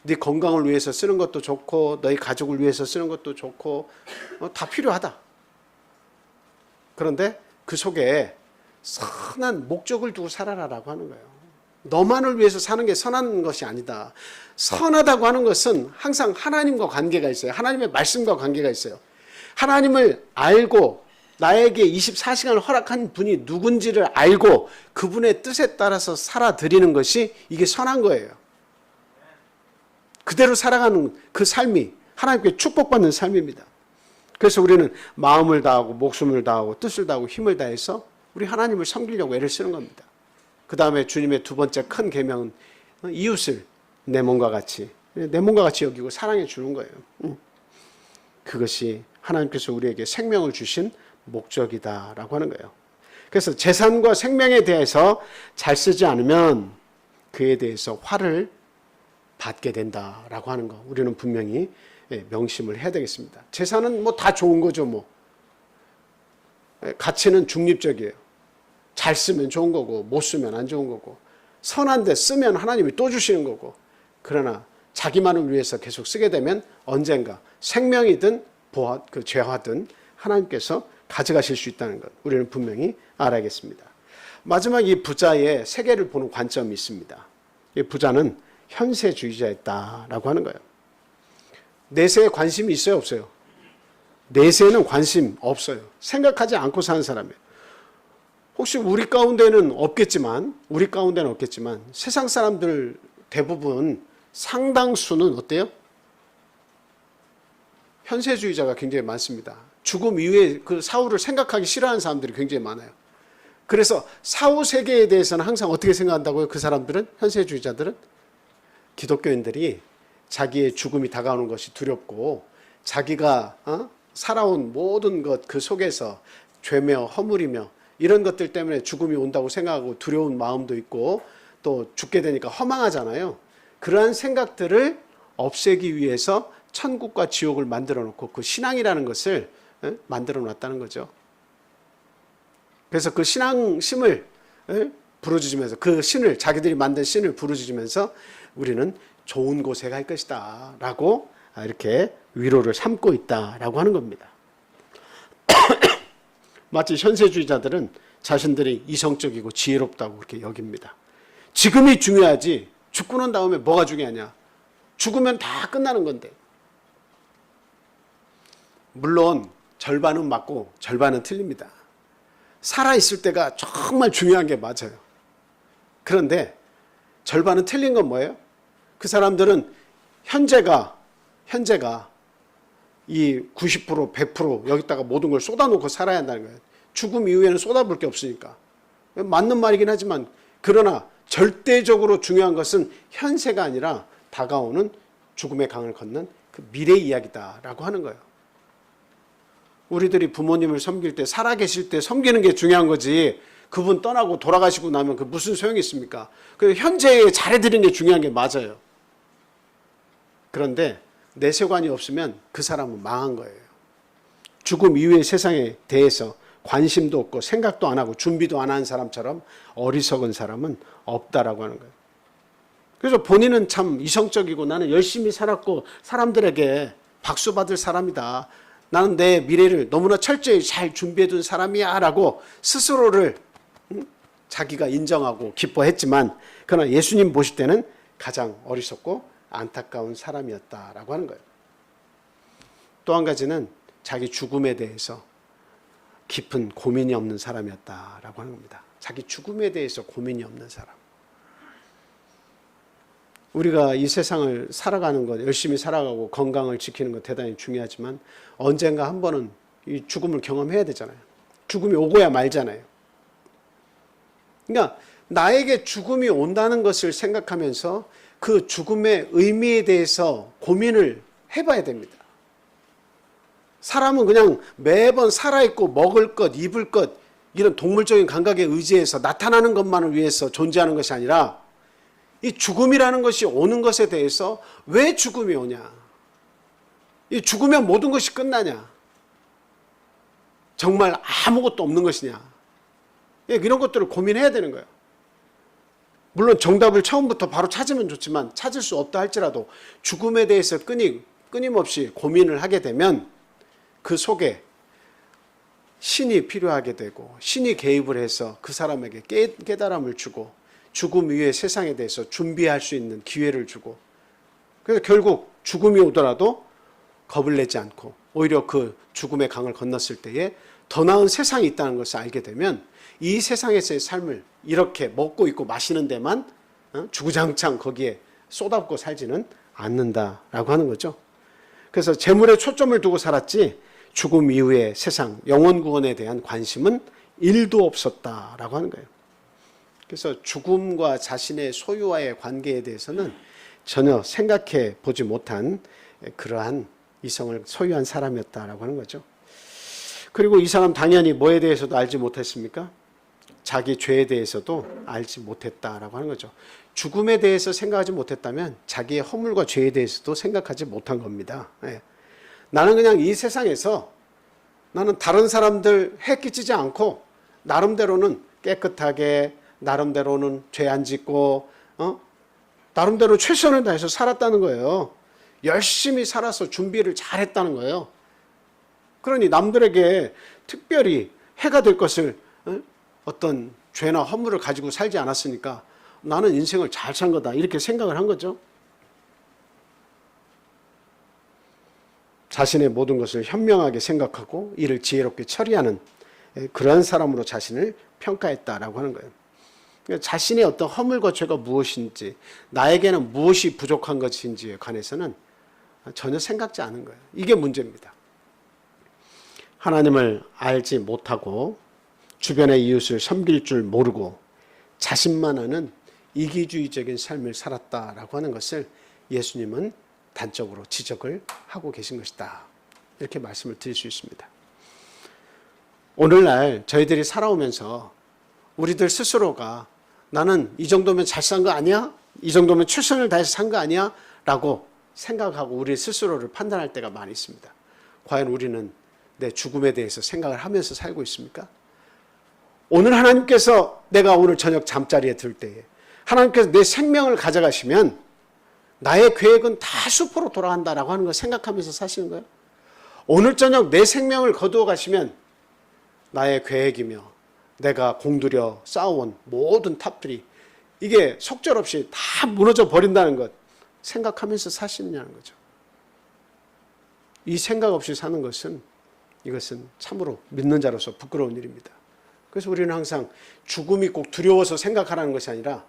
네 건강을 위해서 쓰는 것도 좋고 너희 가족을 위해서 쓰는 것도 좋고 다 필요하다. 그런데 그 속에 선한 목적을 두고 살아라라고 하는 거예요. 너만을 위해서 사는 게 선한 것이 아니다. 선하다고 하는 것은 항상 하나님과 관계가 있어요. 하나님의 말씀과 관계가 있어요. 하나님을 알고 나에게 24시간을 허락한 분이 누군지를 알고 그분의 뜻에 따라서 살아드리는 것이 이게 선한 거예요. 그대로 살아가는 그 삶이 하나님께 축복받는 삶입니다. 그래서 우리는 마음을 다하고 목숨을 다하고 뜻을 다하고 힘을 다해서 우리 하나님을 섬기려고 애를 쓰는 겁니다. 그 다음에 주님의 두 번째 큰 계명은 이웃을 내 몸과 같이 여기고 사랑해 주는 거예요. 그것이 하나님께서 우리에게 생명을 주신 목적이다라고 하는 거예요. 그래서 재산과 생명에 대해서 잘 쓰지 않으면 그에 대해서 화를 받게 된다라고 하는 거 우리는 분명히 명심을 해야 되겠습니다. 재산은 뭐 다 좋은 거죠. 뭐 가치는 중립적이에요. 잘 쓰면 좋은 거고 못 쓰면 안 좋은 거고, 선한데 쓰면 하나님이 또 주시는 거고, 그러나 자기만을 위해서 계속 쓰게 되면 언젠가 생명이든 죄화든 하나님께서 가져가실 수 있다는 것, 우리는 분명히 알아야겠습니다. 마지막 이 부자의 세계를 보는 관점이 있습니다. 이 부자는 현세주의자였다라고 하는 거예요. 내세에 관심이 있어요, 없어요? 내세에는 관심 없어요. 생각하지 않고 사는 사람이에요. 혹시 우리 가운데는 없겠지만 세상 사람들 대부분 상당수는 어때요? 현세주의자가 굉장히 많습니다. 죽음 이후에 그 사후를 생각하기 싫어하는 사람들이 굉장히 많아요. 그래서 사후 세계에 대해서는 항상 어떻게 생각한다고요? 그 사람들은, 현세주의자들은? 기독교인들이 자기의 죽음이 다가오는 것이 두렵고, 자기가 살아온 모든 것 그 속에서 죄며 허물이며 이런 것들 때문에 죽음이 온다고 생각하고 두려운 마음도 있고, 또 죽게 되니까 허망하잖아요. 그러한 생각들을 없애기 위해서 천국과 지옥을 만들어 놓고 그 신앙이라는 것을 만들어 놨다는 거죠. 그래서 그 신앙심을 부르짖으면서, 그 신을, 자기들이 만든 신을 부르짖으면서 우리는 좋은 곳에 갈 것이다 라고 이렇게 위로를 삼고 있다라고 하는 겁니다. 마치 현세주의자들은 자신들이 이성적이고 지혜롭다고 그렇게 여깁니다. 지금이 중요하지 죽고 난 다음에 뭐가 중요하냐. 죽으면 다 끝나는 건데. 물론 절반은 맞고 절반은 틀립니다. 살아있을 때가 정말 중요한 게 맞아요. 그런데 절반은 틀린 건 뭐예요? 그 사람들은 현재가 이 90%, 100% 여기다가 모든 걸 쏟아놓고 살아야 한다는 거예요. 죽음 이후에는 쏟아볼 게 없으니까. 맞는 말이긴 하지만, 그러나 절대적으로 중요한 것은 현세가 아니라 다가오는 죽음의 강을 걷는 그 미래 이야기다라고 하는 거예요. 우리들이 부모님을 섬길 때, 살아계실 때 섬기는 게 중요한 거지, 그분 떠나고 돌아가시고 나면 그 무슨 소용이 있습니까? 그 현재에 잘해드리는 게 중요한 게 맞아요. 그런데 내세관이 없으면 그 사람은 망한 거예요. 죽음 이후의 세상에 대해서 관심도 없고 생각도 안 하고 준비도 안 한 사람처럼 어리석은 사람은 없다라고 하는 거예요. 그래서 본인은 참 이성적이고 나는 열심히 살았고 사람들에게 박수 받을 사람이다, 나는 내 미래를 너무나 철저히 잘 준비해둔 사람이야 라고 스스로를 자기가 인정하고 기뻐했지만, 그러나 예수님 보실 때는 가장 어리석고 안타까운 사람이었다라고 하는 거예요. 또 한 가지는 자기 죽음에 대해서 깊은 고민이 없는 사람이었다라고 하는 겁니다. 자기 죽음에 대해서 고민이 없는 사람. 우리가 이 세상을 살아가는 것, 열심히 살아가고 건강을 지키는 것 대단히 중요하지만 언젠가 한 번은 이 죽음을 경험해야 되잖아요. 죽음이 오고야 말잖아요. 그러니까 나에게 죽음이 온다는 것을 생각하면서 그 죽음의 의미에 대해서 고민을 해봐야 됩니다. 사람은 그냥 매번 살아있고 먹을 것, 입을 것, 이런 동물적인 감각에 의지해서 나타나는 것만을 위해서 존재하는 것이 아니라, 이 죽음이라는 것이 오는 것에 대해서 왜 죽음이 오냐? 이 죽으면 모든 것이 끝나냐? 정말 아무것도 없는 것이냐? 이런 것들을 고민해야 되는 거예요. 물론 정답을 처음부터 바로 찾으면 좋지만 찾을 수 없다 할지라도 죽음에 대해서 끊임없이 고민을 하게 되면 그 속에 신이 필요하게 되고, 신이 개입을 해서 그 사람에게 깨달음을 주고 죽음 이후의 세상에 대해서 준비할 수 있는 기회를 주고, 그래서 결국 죽음이 오더라도 겁을 내지 않고 오히려 그 죽음의 강을 건넜을 때에 더 나은 세상이 있다는 것을 알게 되면 이 세상에서의 삶을 이렇게 먹고 있고 마시는 데만 주구장창 거기에 쏟아붓고 살지는 않는다라고 하는 거죠. 그래서 재물에 초점을 두고 살았지 죽음 이후의 세상, 영원 구원에 대한 관심은 1도 없었다라고 하는 거예요. 그래서 죽음과 자신의 소유와의 관계에 대해서는 전혀 생각해 보지 못한 그러한 이성을 소유한 사람이었다라고 하는 거죠. 그리고 이 사람 당연히 뭐에 대해서도 알지 못했습니까? 자기 죄에 대해서도 알지 못했다라고 하는 거죠. 죽음에 대해서 생각하지 못했다면 자기의 허물과 죄에 대해서도 생각하지 못한 겁니다. 예. 나는 그냥 이 세상에서 나는 다른 사람들 해 끼치지 않고 나름대로는 깨끗하게, 나름대로는 죄 안 짓고 나름대로 최선을 다해서 살았다는 거예요. 열심히 살아서 준비를 잘했다는 거예요. 그러니 남들에게 특별히 해가 될 것을 어떤 죄나 허물을 가지고 살지 않았으니까 나는 인생을 잘 산 거다 이렇게 생각을 한 거죠. 자신의 모든 것을 현명하게 생각하고 이를 지혜롭게 처리하는 그런 사람으로 자신을 평가했다라고 하는 거예요. 자신의 어떤 허물과 죄가 무엇인지, 나에게는 무엇이 부족한 것인지에 관해서는 전혀 생각지 않은 거예요. 이게 문제입니다. 하나님을 알지 못하고 주변의 이웃을 섬길 줄 모르고 자신만 아는 이기주의적인 삶을 살았다라고 하는 것을 예수님은 단적으로 지적을 하고 계신 것이다. 이렇게 말씀을 드릴 수 있습니다. 오늘날 저희들이 살아오면서 우리들 스스로가 나는 이 정도면 잘 산 거 아니야? 이 정도면 최선을 다해서 산 거 아니야? 라고 생각하고 우리 스스로를 판단할 때가 많이 있습니다. 과연 우리는 내 죽음에 대해서 생각을 하면서 살고 있습니까? 오늘 하나님께서 내가 오늘 저녁 잠자리에 들 때에 하나님께서 내 생명을 가져가시면 나의 계획은 다 수포로 돌아간다라고 하는 걸 생각하면서 사시는 거예요. 오늘 저녁 내 생명을 거두어 가시면 나의 계획이며 내가 공들여 쌓아온 모든 탑들이 이게 속절없이 다 무너져 버린다는 것 생각하면서 사시느냐는 거죠. 이 생각 없이 사는 것은 이것은 참으로 믿는 자로서 부끄러운 일입니다. 그래서 우리는 항상 죽음이 꼭 두려워서 생각하라는 것이 아니라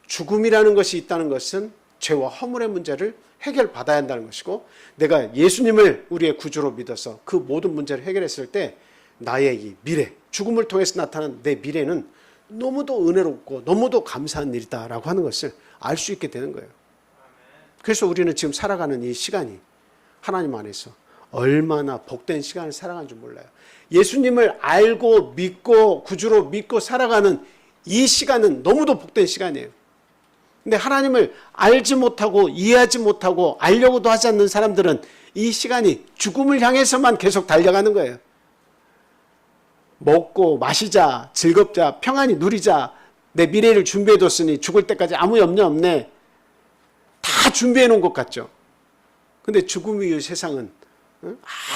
죽음이라는 것이 있다는 것은 죄와 허물의 문제를 해결받아야 한다는 것이고 내가 예수님을 우리의 구주로 믿어서 그 모든 문제를 해결했을 때 나의 이 미래, 죽음을 통해서 나타난 내 미래는 너무도 은혜롭고 너무도 감사한 일이다라고 하는 것을 알 수 있게 되는 거예요. 그래서 우리는 지금 살아가는 이 시간이 하나님 안에서 얼마나 복된 시간을 살아가는 줄 몰라요. 예수님을 알고 믿고 구주로 믿고 살아가는 이 시간은 너무도 복된 시간이에요. 근데 하나님을 알지 못하고 이해하지 못하고 알려고도 하지 않는 사람들은 이 시간이 죽음을 향해서만 계속 달려가는 거예요. 먹고 마시자, 즐겁자, 평안히 누리자, 내 미래를 준비해뒀으니 죽을 때까지 아무 염려 없네. 다 준비해 놓은 것 같죠. 근데 죽음 이후 세상은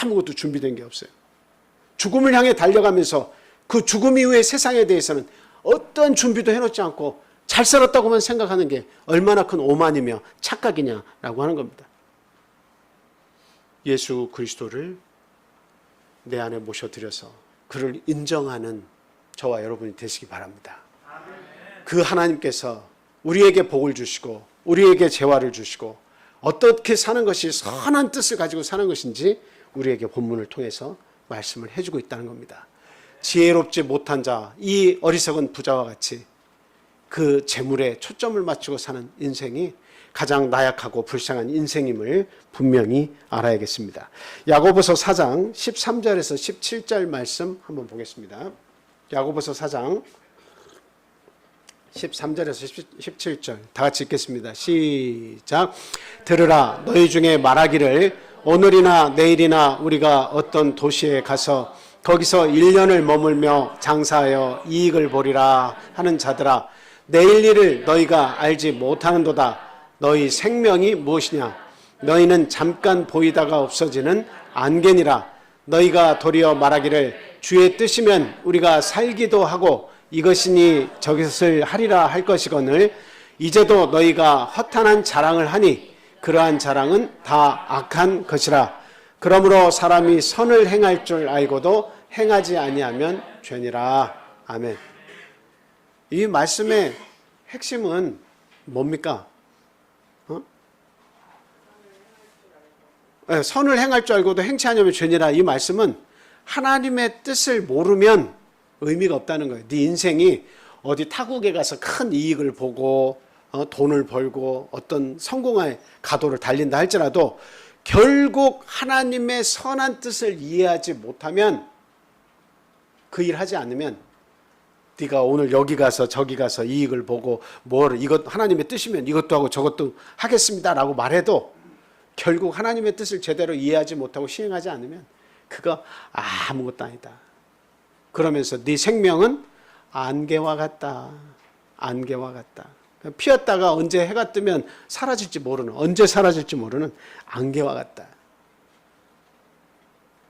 아무것도 준비된 게 없어요. 죽음을 향해 달려가면서 그 죽음 이후의 세상에 대해서는 어떤 준비도 해놓지 않고 잘 살았다고만 생각하는 게 얼마나 큰 오만이며 착각이냐라고 하는 겁니다. 예수 그리스도를 내 안에 모셔드려서 그를 인정하는 저와 여러분이 되시기 바랍니다. 그 하나님께서 우리에게 복을 주시고 우리에게 재화를 주시고 어떻게 사는 것이 선한 뜻을 가지고 사는 것인지 우리에게 본문을 통해서 말씀을 해주고 있다는 겁니다. 지혜롭지 못한 자, 이 어리석은 부자와 같이 그 재물에 초점을 맞추고 사는 인생이 가장 나약하고 불쌍한 인생임을 분명히 알아야겠습니다. 야고보서 4장 13절에서 17절 말씀 한번 보겠습니다. 야고보서 4장 13절에서 17절 다 같이 읽겠습니다. 시작. 들으라, 너희 중에 말하기를 오늘이나 내일이나 우리가 어떤 도시에 가서 거기서 1년을 머물며 장사하여 이익을 보리라 하는 자들아, 내일 일을 너희가 알지 못하는도다. 너희 생명이 무엇이냐? 너희는 잠깐 보이다가 없어지는 안개니라. 너희가 도리어 말하기를 주의 뜻이면 우리가 살기도 하고 이것이니 저것을 하리라 할 것이거늘 이제도 너희가 허탄한 자랑을 하니 그러한 자랑은 다 악한 것이라. 그러므로 사람이 선을 행할 줄 알고도 행하지 아니하면 죄니라. 아멘. 이 말씀의 핵심은 뭡니까? 선을 행할 줄 알고도 행치 않으면 죄니라. 이 말씀은 하나님의 뜻을 모르면 의미가 없다는 거예요. 네 인생이 어디 타국에 가서 큰 이익을 보고 돈을 벌고 어떤 성공의 가도를 달린다 할지라도 결국 하나님의 선한 뜻을 이해하지 못하면 그 일 하지 않으면 네가 오늘 여기 가서 저기 가서 이익을 보고 뭘 이것 하나님의 뜻이면 이것도 하고 저것도 하겠습니다라고 말해도 결국 하나님의 뜻을 제대로 이해하지 못하고 시행하지 않으면 그거 아무것도 아니다. 그러면서 네 생명은 안개와 같다. 안개와 같다. 피었다가 언제 해가 뜨면 사라질지 모르는, 언제 사라질지 모르는 안개와 같다.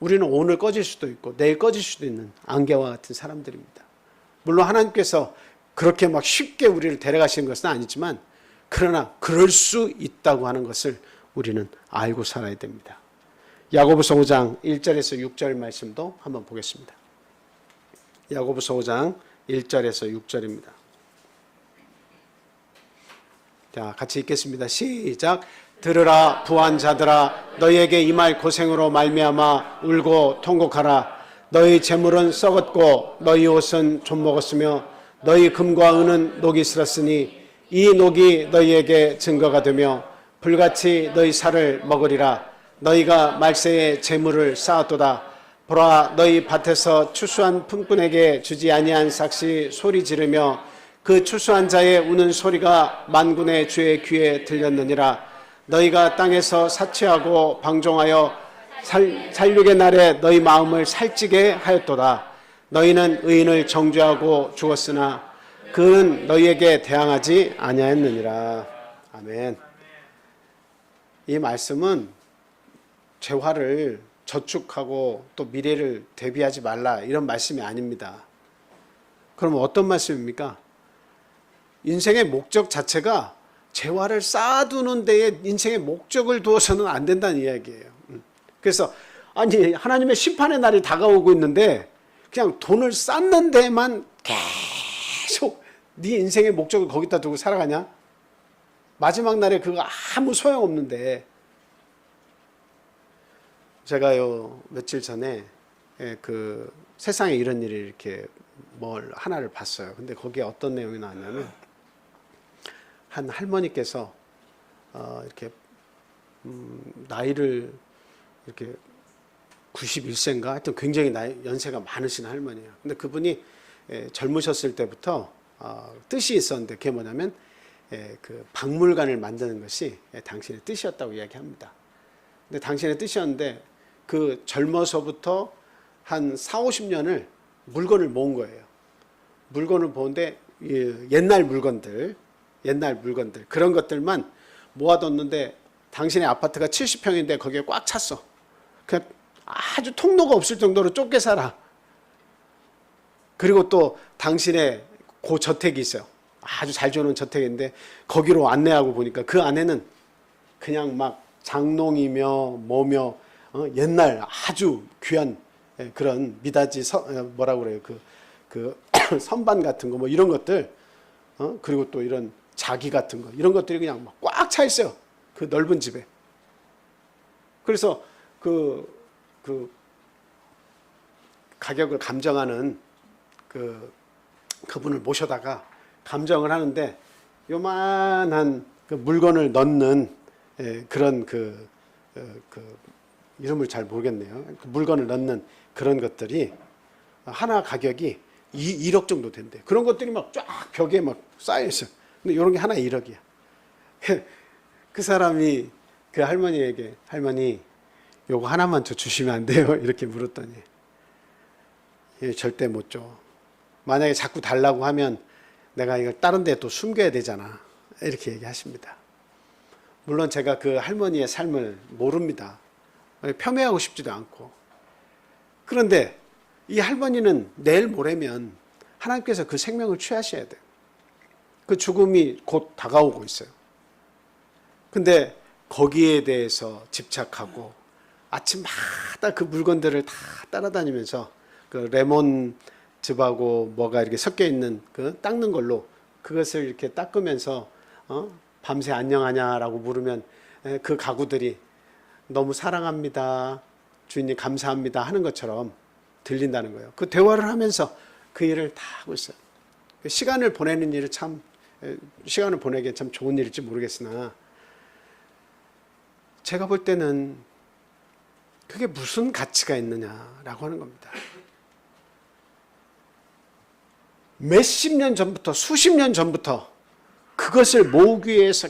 우리는 오늘 꺼질 수도 있고 내일 꺼질 수도 있는 안개와 같은 사람들입니다. 물론 하나님께서 그렇게 막 쉽게 우리를 데려가시는 것은 아니지만 그러나 그럴 수 있다고 하는 것을 우리는 알고 살아야 됩니다. 야고보서 5장 1절에서 6절 말씀도 한번 보겠습니다. 야고보서 5장 1절에서 6절입니다. 자, 같이 읽겠습니다. 시작. 들으라 부한 자들아, 너희에게 임할 고생으로 말미암아 울고 통곡하라. 너희 재물은 썩었고 너희 옷은 좀 먹었으며 너희 금과 은은 녹이 슬었으니 이 녹이 너희에게 증거가 되며 불같이 너희 살을 먹으리라. 너희가 말세에 재물을 쌓았도다. 보라, 너희 밭에서 추수한 품꾼에게 주지 아니한 삭시 소리 지르며 그 추수한 자의 우는 소리가 만군의 주의 귀에 들렸느니라. 너희가 땅에서 사치하고 방종하여 살육의 날에 너희 마음을 살찌게 하였도다. 너희는 의인을 정죄하고 죽었으나 그는 너희에게 대항하지 아니하였느니라. 아멘. 이 말씀은 재화를 저축하고 또 미래를 대비하지 말라 이런 말씀이 아닙니다. 그럼 어떤 말씀입니까? 인생의 목적 자체가 재화를 쌓아두는 데에 인생의 목적을 두어서는 안 된다는 이야기예요. 그래서 아니 하나님의 심판의 날이 다가오고 있는데 그냥 돈을 쌓는 데만 계속 네 인생의 목적을 거기다 두고 살아가냐? 마지막 날에 그거 아무 소용없는데. 제가요 며칠 전에 그 세상에 이런 일이 이렇게 뭘 하나를 봤어요. 근데 거기에 어떤 내용이 나왔냐면 한 할머니께서 이렇게 나이를 이렇게 91세인가 하여튼 굉장히 연세가 많으신 할머니예요. 근데 그분이 젊으셨을 때부터 뜻이 있었는데 그게 뭐냐면 그 박물관을 만드는 것이 당신의 뜻이었다고 이야기합니다. 근데 당신의 뜻이었는데 그 젊어서부터 한 4, 50년을 물건을 모은 거예요. 물건을 모은데 옛날 물건들 그런 것들만 모아뒀는데 당신의 아파트가 70평인데 거기에 꽉 찼어. 그냥 아주 통로가 없을 정도로 좁게 살아. 그리고 또 당신의 그 저택이 있어요. 아주 잘 지어놓은 저택인데 거기로 안내하고 보니까 그 안에는 그냥 막 장롱이며 뭐며 옛날 아주 귀한 그런 미닫이 뭐라고 그래요 그 선반 같은 거 뭐 이런 것들 그리고 또 이런 자기 같은 거 이런 것들이 그냥 막 꽉 차 있어요. 그 넓은 집에. 그래서 그 가격을 감정하는 그분을 모셔다가 감정을 하는데 요만한 그 물건을 넣는 그런 그 이름을 잘 모르겠네요. 그 물건을 넣는 그런 것들이 하나 가격이 1억 정도 된대. 그런 것들이 막 쫙 벽에 막 쌓여 있어요. 근데 이런 게 하나 1억이야. 그 사람이 그 할머니에게 할머니 요거 하나만 더 주시면 안 돼요? 이렇게 물었더니 절대 못 줘. 만약에 자꾸 달라고 하면 내가 이걸 다른 데 또 숨겨야 되잖아. 이렇게 얘기하십니다. 물론 제가 그 할머니의 삶을 모릅니다. 폄훼하고 싶지도 않고. 그런데 이 할머니는 내일 모레면 하나님께서 그 생명을 취하셔야 돼요. 그 죽음이 곧 다가오고 있어요. 근데 거기에 대해서 집착하고 아침마다 그 물건들을 다 따라다니면서 그 레몬즙하고 뭐가 이렇게 섞여 있는 그 닦는 걸로 그것을 이렇게 닦으면서 밤새 안녕하냐라고 물으면 그 가구들이 너무 사랑합니다. 주인님 감사합니다 하는 것처럼 들린다는 거예요. 그 대화를 하면서 그 일을 다 하고 있어요. 시간을 보내는 일은 참 시간을 보내기에 참 좋은 일일지 모르겠으나 제가 볼 때는 그게 무슨 가치가 있느냐라고 하는 겁니다. 몇십 년 전부터, 수십 년 전부터 그것을 모으기 위해서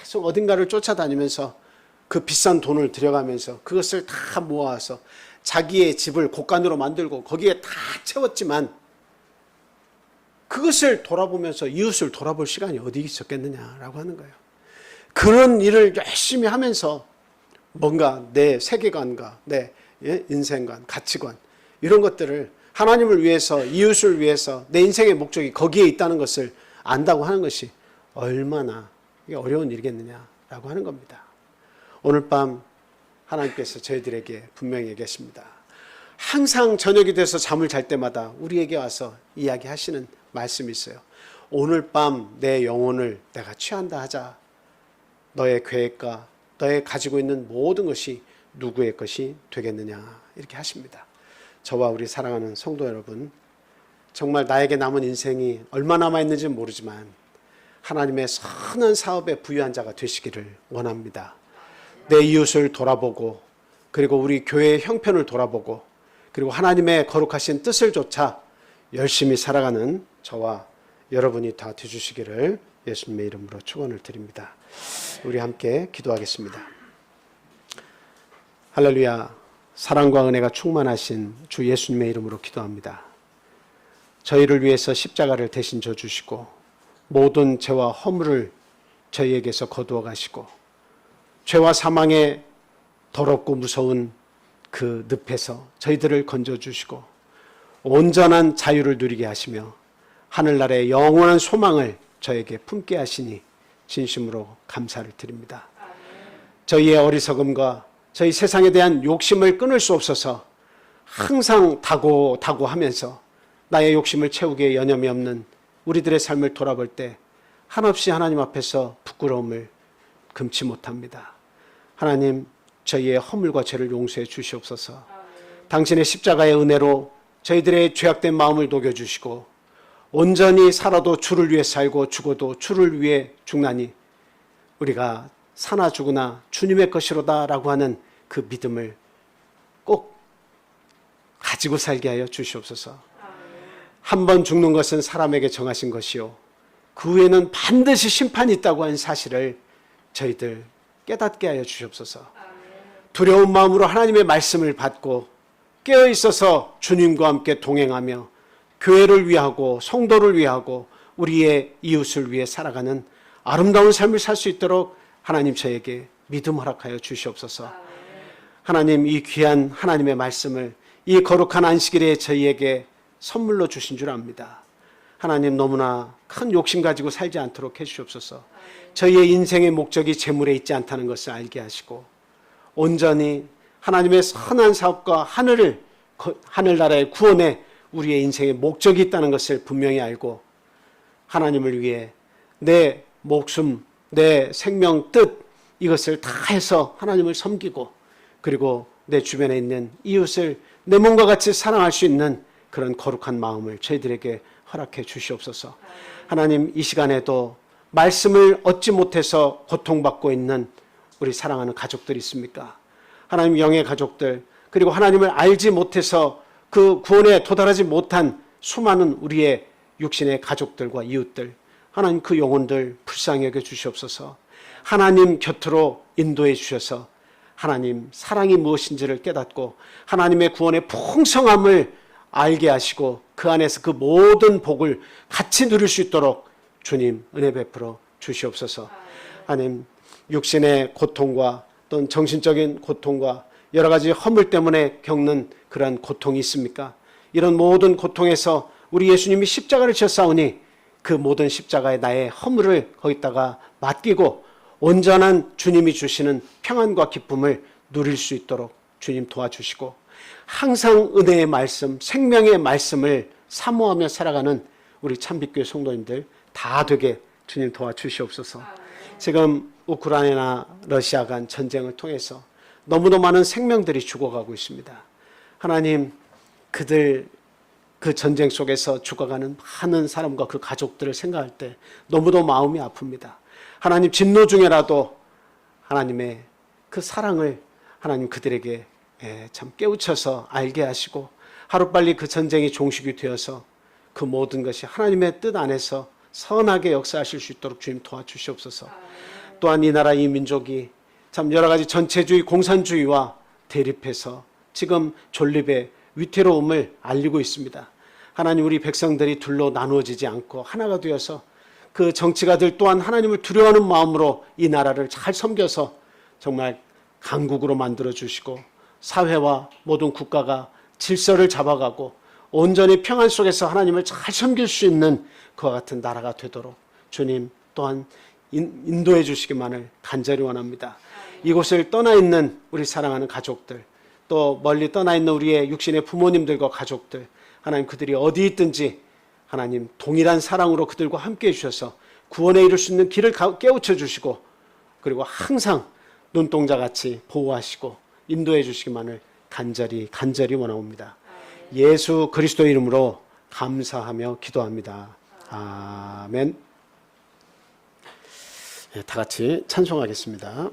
계속 어딘가를 쫓아다니면서 그 비싼 돈을 들여가면서 그것을 다 모아서 자기의 집을 곳간으로 만들고 거기에 다 채웠지만 그것을 돌아보면서 이웃을 돌아볼 시간이 어디 있었겠느냐라고 하는 거예요. 그런 일을 열심히 하면서 뭔가 내 세계관과 내 인생관, 가치관 이런 것들을 하나님을 위해서, 이웃을 위해서 내 인생의 목적이 거기에 있다는 것을 안다고 하는 것이 얼마나 어려운 일이겠느냐라고 하는 겁니다. 오늘 밤 하나님께서 저희들에게 분명히 얘기하십니다. 항상 저녁이 돼서 잠을 잘 때마다 우리에게 와서 이야기하시는 말씀이 있어요. 오늘 밤 내 영혼을 내가 취한다 하자. 너의 계획과 너의 가지고 있는 모든 것이 누구의 것이 되겠느냐 이렇게 하십니다. 저와 우리 사랑하는 성도 여러분, 정말 나에게 남은 인생이 얼마 남아있는지는 모르지만 하나님의 선한 사업에 부유한 자가 되시기를 원합니다. 내 이웃을 돌아보고 그리고 우리 교회의 형편을 돌아보고 그리고 하나님의 거룩하신 뜻을 쫓아 열심히 살아가는 저와 여러분이 다 되주시기를 예수님의 이름으로 축원을 드립니다. 우리 함께 기도하겠습니다. 할렐루야. 사랑과 은혜가 충만하신 주 예수님의 이름으로 기도합니다. 저희를 위해서 십자가를 대신 져주시고 모든 죄와 허물을 저희에게서 거두어 가시고 죄와 사망의 더럽고 무서운 그 늪에서 저희들을 건져주시고 온전한 자유를 누리게 하시며 하늘나라의 영원한 소망을 저에게 품게 하시니 진심으로 감사를 드립니다. 저희의 어리석음과 저희 세상에 대한 욕심을 끊을 수 없어서 항상 다고 하면서 나의 욕심을 채우기에 여념이 없는 우리들의 삶을 돌아볼 때 한없이 하나님 앞에서 부끄러움을 금치 못합니다. 하나님, 저희의 허물과 죄를 용서해 주시옵소서. 당신의 십자가의 은혜로 저희들의 죄악된 마음을 녹여주시고 온전히 살아도 주를 위해 살고 죽어도 주를 위해 죽나니 우리가 사나 죽으나 주님의 것이로다 라고 하는 그 믿음을 꼭 가지고 살게 하여 주시옵소서. 한 번 죽는 것은 사람에게 정하신 것이요 그 후에는 반드시 심판이 있다고 하는 사실을 저희들 깨닫게 하여 주시옵소서. 두려운 마음으로 하나님의 말씀을 받고 깨어 있어서 주님과 함께 동행하며 교회를 위하고 성도를 위하고 우리의 이웃을 위해 살아가는 아름다운 삶을 살 수 있도록 하나님 저에게 믿음 허락하여 주시옵소서. 하나님, 이 귀한 하나님의 말씀을 이 거룩한 안식일에 저희에게 선물로 주신 줄 압니다. 하나님, 너무나 큰 욕심 가지고 살지 않도록 해주시옵소서. 저희의 인생의 목적이 재물에 있지 않다는 것을 알게 하시고 온전히 하나님의 선한 사업과 하늘나라의 구원에 우리의 인생의 목적이 있다는 것을 분명히 알고 하나님을 위해 내 목숨, 내 생명, 뜻 이것을 다 해서 하나님을 섬기고 그리고 내 주변에 있는 이웃을 내 몸과 같이 사랑할 수 있는 그런 거룩한 마음을 저희들에게 허락해 주시옵소서. 하나님, 이 시간에도 말씀을 얻지 못해서 고통받고 있는 우리 사랑하는 가족들이 있습니까? 하나님, 영의 가족들 그리고 하나님을 알지 못해서 그 구원에 도달하지 못한 수많은 우리의 육신의 가족들과 이웃들, 하나님 그 영혼들 불쌍히 여겨 주시옵소서. 하나님 곁으로 인도해 주셔서 하나님 사랑이 무엇인지를 깨닫고 하나님의 구원의 풍성함을 알게 하시고 그 안에서 그 모든 복을 같이 누릴 수 있도록 주님 은혜 베풀어 주시옵소서. 하나님, 육신의 고통과 또는 정신적인 고통과 여러 가지 허물 때문에 겪는 그러한 고통이 있습니까? 이런 모든 고통에서 우리 예수님이 십자가를 지었사오니 그 모든 십자가에 나의 허물을 거기다가 맡기고 온전한 주님이 주시는 평안과 기쁨을 누릴 수 있도록 주님 도와주시고 항상 은혜의 말씀, 생명의 말씀을 사모하며 살아가는 우리 참빛교회 성도님들 다 되게 주님 도와주시옵소서. 지금 우크라이나 러시아 간 전쟁을 통해서 너무도 많은 생명들이 죽어가고 있습니다. 하나님, 그들 그 전쟁 속에서 죽어가는 많은 사람과 그 가족들을 생각할 때 너무도 마음이 아픕니다. 하나님, 진노 중에라도 하나님의 그 사랑을 하나님 그들에게 참 깨우쳐서 알게 하시고 하루빨리 그 전쟁이 종식이 되어서 그 모든 것이 하나님의 뜻 안에서 선하게 역사하실 수 있도록 주님 도와주시옵소서. 또한 이 나라 이 민족이 참 여러 가지 전체주의 공산주의와 대립해서 지금 존립의 위태로움을 알리고 있습니다. 하나님, 우리 백성들이 둘로 나누어지지 않고 하나가 되어서 그 정치가들 또한 하나님을 두려워하는 마음으로 이 나라를 잘 섬겨서 정말 강국으로 만들어 주시고 사회와 모든 국가가 질서를 잡아가고 온전히 평안 속에서 하나님을 잘 섬길 수 있는 그와 같은 나라가 되도록 주님 또한 인도해 주시기만을 간절히 원합니다. 이곳을 떠나 있는 우리 사랑하는 가족들, 또 멀리 떠나 있는 우리의 육신의 부모님들과 가족들, 하나님 그들이 어디 있든지 하나님 동일한 사랑으로 그들과 함께 해주셔서 구원에 이를 수 있는 길을 깨우쳐 주시고, 그리고 항상 눈동자같이 보호하시고 인도해 주시기만을 간절히 원하옵니다. 예수 그리스도의 이름으로 감사하며 기도합니다. 아멘. 다 같이 찬송하겠습니다.